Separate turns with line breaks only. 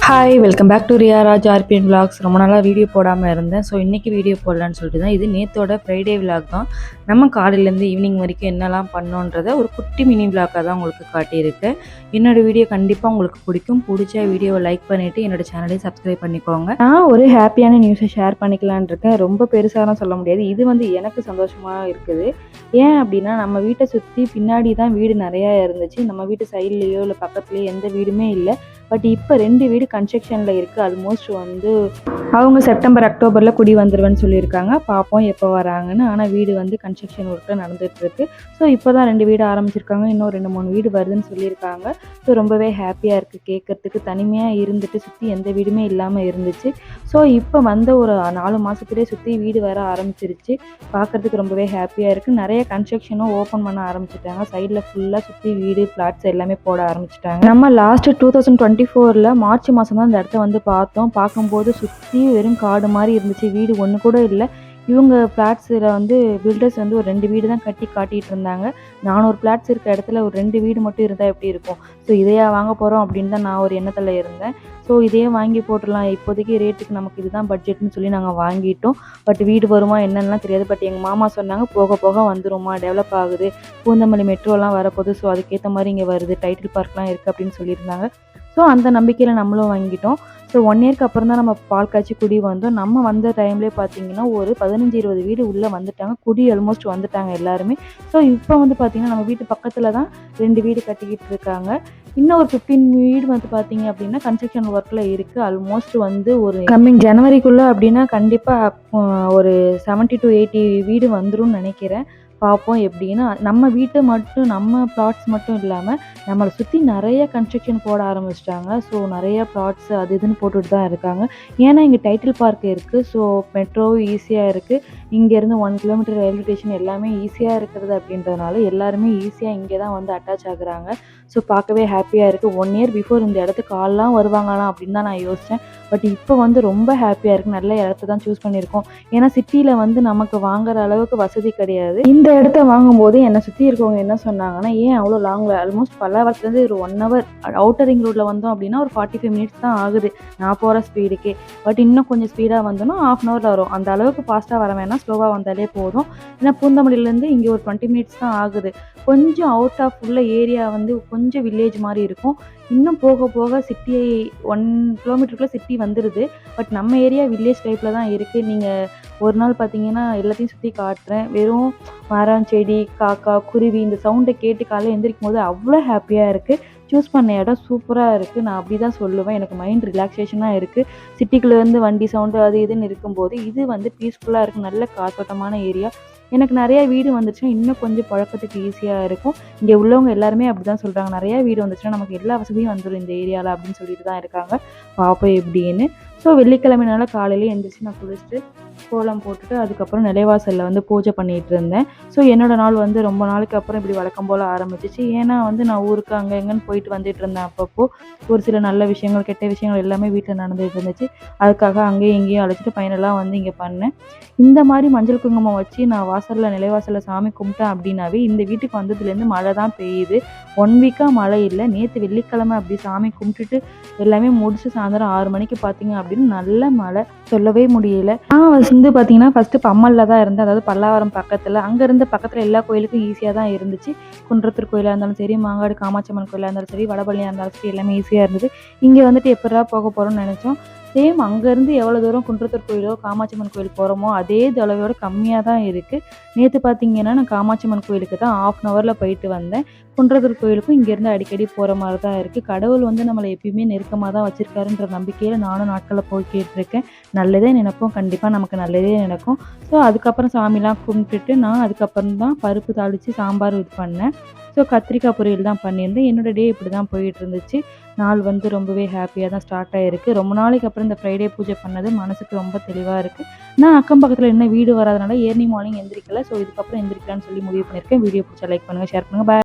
Hi welcome back to Riya Raj RPN vlogs. ரொம்ப நாளாக video போடாமல் இருந்தேன். ஸோ இன்றைக்கி வீடியோ போடலான்னு சொல்லிட்டு தான். இது நேற்றோட ஃப்ரைடே விலாக் தான். நம்ம காலையிலேருந்து ஈவினிங் வரைக்கும் என்னெல்லாம் பண்ணோன்றதை ஒரு குட்டி மினி விலாக்காக தான் உங்களுக்கு காட்டியிருக்கேன். என்னோடய வீடியோ கண்டிப்பாக உங்களுக்கு பிடிக்கும். பிடிச்ச வீடியோவை லைக் பண்ணிவிட்டு என்னோடய சேனலையும் சப்ஸ்கிரைப் பண்ணிக்கோங்க. நான் ஒரு ஹாப்பியான நியூஸை ஷேர் பண்ணிக்கலான் இருக்கேன். ரொம்ப பெருசாலாம் சொல்ல முடியாது. இது எனக்கு சந்தோஷமாக இருக்குது. ஏன் அப்படின்னா, நம்ம வீட்டை சுற்றி பின்னாடி தான் வீடு நிறையா இருந்துச்சு. நம்ம வீட்டு சைட்லேயோ இல்லை பக்கத்துலேயோ எந்த வீடுமே இல்லை. பட் இப்போ 2 வீடு கன்ஸ்ட்ரக்ஷனில் இருக்குது. ஆல்மோஸ்ட் அவங்க செப்டம்பர் அக்டோபரில் குடி வந்துடுவேன்னு சொல்லியிருக்காங்க. பார்ப்போம் எப்போ வராங்கன்னு. ஆனால் வீடு கன்ஸ்ட்ரக்ஷன் ஒர்க்கில் நடந்துகிட்ருக்கு. ஸோ இப்போ தான் 2 வீடு ஆரம்பிச்சிருக்காங்க. இன்னும் 2-3 வீடு வருதுன்னு சொல்லியிருக்காங்க. ஸோ ரொம்பவே ஹாப்பியாக இருக்குது கேட்குறதுக்கு. தனிமையாக இருந்துட்டு சுற்றி எந்த வீடுமே இல்லாமல் இருந்துச்சு. ஸோ இப்போ ஒரு 4 மாதத்துலேயே சுற்றி வீடு வர ஆரம்பிச்சிருச்சு. பார்க்குறதுக்கு ரொம்பவே ஹாப்பியாக இருக்குது. நிறைய கன்ஸ்ட்ரக்ஷனும் ஓப்பன் பண்ண ஆரம்பிச்சிட்டாங்க. சைடில் ஃபுல்லாக சுற்றி வீடு பிளாட்ஸ் எல்லாமே போட ஆரம்பிச்சிட்டாங்க. நம்ம லாஸ்ட்டு 2024 மார்ச் மாதம் தான் இந்த இடத்த பார்த்தோம். பார்க்கும்போது சுற்றி வெறும் காடு மாதிரி இருந்துச்சு. வீடு ஒன்று கூட இல்லை. இவங்க ஃப்ளாட்ஸில் பில்டர்ஸ் ஒரு 2 வீடு தான் கட்டி காட்டிகிட்டு இருந்தாங்க. 400 ஃப்ளாட்ஸ் இருக்க இடத்துல ஒரு 2 வீடு மட்டும் இருந்தால் எப்படி இருக்கும்? ஸோ இதையா வாங்க போகிறோம் அப்படின்னு தான் நான் ஒரு எண்ணத்தில் இருந்தேன். ஸோ இதையே வாங்கி போட்டுடலாம், இப்போதைக்கு ரேட்டுக்கு நமக்கு இதுதான் பட்ஜெட்னு சொல்லி நாங்கள் வாங்கிட்டோம். பட் வீடு வருமா என்னென்னலாம் தெரியாது. பட் எங்கள் மாமா சொன்னாங்க போக போக வந்துருமா, டெவலப் ஆகுது, பூந்தமல்லி மெட்ரோலாம் வரப்போகுது, ஸோ அதுக்கேற்ற மாதிரி இங்கே வருது, டைட்டில் பார்க்லாம் இருக்குது அப்படின்னு சொல்லியிருந்தாங்க. ஸோ அந்த நம்பிக்கையில் நம்மளும் வாங்கிட்டோம். ஸோ 1 இயர்க்கு அப்புறம் தான் நம்ம பால் காய்ச்சி குடி வந்தோம். நம்ம வந்த டைம்லேயே பார்த்தீங்கன்னா ஒரு 15-20 வீடு உள்ளே வந்துட்டாங்க. குடி ஆல்மோஸ்ட் வந்துட்டாங்க எல்லாருமே. ஸோ இப்போ பார்த்தீங்கன்னா நம்ம வீட்டு பக்கத்தில் தான் 2 வீடு கட்டிக்கிட்டு இருக்காங்க. இன்னும் ஒரு 15 வீடு பார்த்தீங்க அப்படின்னா கன்ஸ்ட்ரக்ஷன் ஒர்க்கில் இருக்குது. ஆல்மோஸ்ட் ஒரு கம்மிங் ஜனவரிக்குள்ளே அப்படின்னா கண்டிப்பாக ஒரு 70 to 80 வீடு வந்துடும் நினைக்கிறேன். பார்ப்போம் எப்படின்னா. நம்ம வீட்டை மட்டும், நம்ம ப்ளாட்ஸ் மட்டும் இல்லாமல் நம்மளை சுற்றி நிறைய கன்ஸ்ட்ரக்ஷன் போட ஆரம்பிச்சிட்டாங்க. ஸோ நிறைய ப்ளாட்ஸ் அது இதுன்னு போட்டுட்டு தான் இருக்காங்க. ஏன்னா இங்கே டைட்டில் பார்க் இருக்குது. ஸோ மெட்ரோவும் ஈஸியாக இருக்குது. இங்கேருந்து 1 கிலோமீட்டர் ரயில்வே ஸ்டேஷன் எல்லாமே ஈஸியாக இருக்கிறது அப்படின்றதுனால எல்லாருமே ஈஸியாக இங்கே தான் அட்டாச் ஆகுறாங்க. ஸோ பார்க்கவே ஹாப்பியாக இருக்குது. 1 இயர் பிஃபோர் இந்த இடத்துக்கு ஆள்லாம் வருவாங்களாம் அப்படின்னு தான் நான் யோசித்தேன். பட் இப்போ ரொம்ப ஹாப்பியாக இருக்குது. நல்ல இடத்த தான் சூஸ் பண்ணியிருக்கோம். ஏன்னா சிட்டியில் நமக்கு வாங்குற அளவுக்கு வசதி கிடையாது. இந்த இடத்த வாங்கும்போது என்னை சுற்றி இருக்கவங்க என்ன சொன்னாங்கன்னா, ஏன் அவ்வளோ லாங்கில், ஆல்மோஸ்ட் பல்லாவரத்துலேருந்து ஒரு 1 hour, அவுட்டர் ரிங் ரோட்டில் வந்தோம் அப்படின்னா ஒரு 45 minutes தான் ஆகுது நான் போகிற ஸ்பீடுக்கே. பட் இன்னும் கொஞ்சம் ஸ்பீடாக வந்தோன்னா 1/2 hour வரும். அந்த அளவுக்கு ஃபாஸ்ட்டாக வர வேணாம், ஸ்லோவாக வந்தாலே போதும். ஏன்னா பூந்தமல்லியிலேருந்து இங்கே ஒரு 20 minutes தான் ஆகுது. கொஞ்சம் அவுட் ஆஃப் உள்ள ஏரியா கொஞ்சம் வில்லேஜ் மாதிரி இருக்கும். இன்னும் போக போக சிட்டி 1 கிலோமீட்டருக்குள்ளே சிட்டி வந்துடுது. பட் நம்ம ஏரியா வில்லேஜ் டைப்பில் தான் இருக்குது. நீங்கள் ஒரு நாள் பார்த்தீங்கன்னா எல்லாத்தையும் சுற்றி காட்டுறேன். வெறும் மரம், செடி, காக்கா, குருவி இந்த சவுண்டை கேட்டு காலையில் எந்திரிக்கும் போது அவ்வளோ ஹாப்பியாக இருக்குது. சூஸ் பண்ண இடம் சூப்பராக இருக்குது. நான் அப்படி தான் சொல்லுவேன். எனக்கு மைண்ட் ரிலாக்ஸேஷனாக இருக்குது. சிட்டிக்குள்ளேருந்து வண்டி சவுண்டு அது இதுன்னு இருக்கும்போது இது பீஸ்ஃபுல்லாக இருக்குது. நல்ல காத்தோட்டமான ஏரியா. எனக்கு நிறையா வீடு வந்துச்சுன்னா இன்னும் கொஞ்சம் பழக்கத்துக்கு ஈஸியாக இருக்கும். இங்கே உள்ளவங்க எல்லாருமே அப்படி தான் சொல்கிறாங்க. நிறையா வீடு வந்துச்சுன்னா நமக்கு எல்லா வசதியும் வந்துடும் இந்த ஏரியாவில் அப்படின்னு சொல்லிட்டு தான் இருக்காங்க. பார்ப்போம் எப்படின்னு. ஸோ வெள்ளிக்கிழமைனால காலையிலே எழுந்திரிச்சு நான் குளிச்சுட்டு கோலம் போட்டுட்டு அதுக்கப்புறம் நிலைவாசலில் பூஜை பண்ணிகிட்டு இருந்தேன். ஸோ என்னோடய நாள் ரொம்ப நாளைக்கு அப்புறம் இப்படி வழக்கம் போல் ஆரம்பிச்சிச்சு. ஏன்னா நான் ஊருக்கு அங்கே எங்கேன்னு போயிட்டு வந்துட்டு இருந்தேன். அப்பப்போ ஒரு சில நல்ல விஷயங்கள், கெட்ட விஷயங்கள் எல்லாமே வீட்டில் நடந்துகிட்டு இருந்துச்சு. அதுக்காக அங்கேயும் இங்கேயும் அழைச்சிட்டு பையனெல்லாம் இங்கே பண்ணேன். இந்த மாதிரி மஞ்சள் குங்குமம் வச்சு நான் நிலைவாசலில் சாமி கும்பிட்டேன் அப்படின்னாவே இந்த வீட்டுக்கு வந்ததுலேருந்து மழை தான் பெய்யுது. 1 வீக்காக மழை இல்லை. நேற்று வெள்ளிக்கிழமை அப்படி சாமி கும்பிட்டுட்டு எல்லாமே முடிச்சு சாயந்தரம் 6 மணிக்கு பார்த்தீங்க அப்படின்னு நல்ல மழை, சொல்லவே முடியல. நான் பார்த்தீங்கன்னா ஃபஸ்ட்டு பம்மலில் தான் இருந்தேன். அதாவது பல்லாவரம் பக்கத்தில். அங்கே இருந்த பக்கத்தில் எல்லா கோயிலுக்கும் ஈஸியாக தான் இருந்துச்சு. குன்றத்தூர் கோயிலாக இருந்தாலும் சரி, மாங்காடு காமாட்சியம்மன் கோயிலாக இருந்தாலும் சரி, வடபழனியாக இருந்தாலும் சரி, எல்லாமே ஈஸியாக இருந்தது. இங்கே எப்படா போக போகிறோம்னு நினச்சோம். சேம் அங்கேருந்து எவ்வளோ தூரம் குன்றத்தூர் கோயிலோ காமாட்சியம்மன் கோயில் போகிறோமோ அதே தொலைவோட கம்மியாக தான் இருக்குது. நேற்று பார்த்தீங்கன்னா நான் காமாட்சியம்மன் கோயிலுக்கு தான் 1/2 hourல போயிட்டு வந்தேன். குன்றத்தூர் கோயிலுக்கும் இங்கேருந்து அடிக்கடி போகிற மாதிரி தான் இருக்குது. கடவுள் நம்மளை எப்பயுமே நெருக்கமாக தான் வச்சுருக்காருன்ற நம்பிக்கையில் நானும் நாட்களில் போய் கேட்டிருக்கேன். நல்லதே நினைப்போம், கண்டிப்பாக நமக்கு நல்லதே நடக்கும். ஸோ அதுக்கப்புறம் சாமிலாம் கும்பிட்டுட்டு நான் அதுக்கப்புறம் தான் பருப்பு தாளித்து சாம்பார் இது பண்ணேன். ஸோ கத்திரிக்காய் பொரியல் தான் பண்ணியிருந்தேன். என்னோடய டே இப்படி தான் போயிட்டு இருந்துச்சு. நாள் ரொம்பவே ஹாப்பியாக தான் ஸ்டார்ட் ஆகிருக்கு. ரொம்ப நாளைக்கு அப்புறம் இந்த ஃப்ரைடே பூஜை பண்ணது மனசுக்கு ரொம்ப தெளிவாக இருக்குது. நான் அக்கம் பக்கத்தில் இன்னும் வீடு வராதனால ஏர்லி மார்னிங் எந்திரிக்கல. ஸோ இதுக்கப்புறம் எந்திரிக்கலான்னு சொல்லி முடிவு பண்ணியிருக்கேன். வீடியோ பிடிச்சா லைக் பண்ணுங்கள், ஷேர் பண்ணுங்கள். பாய்.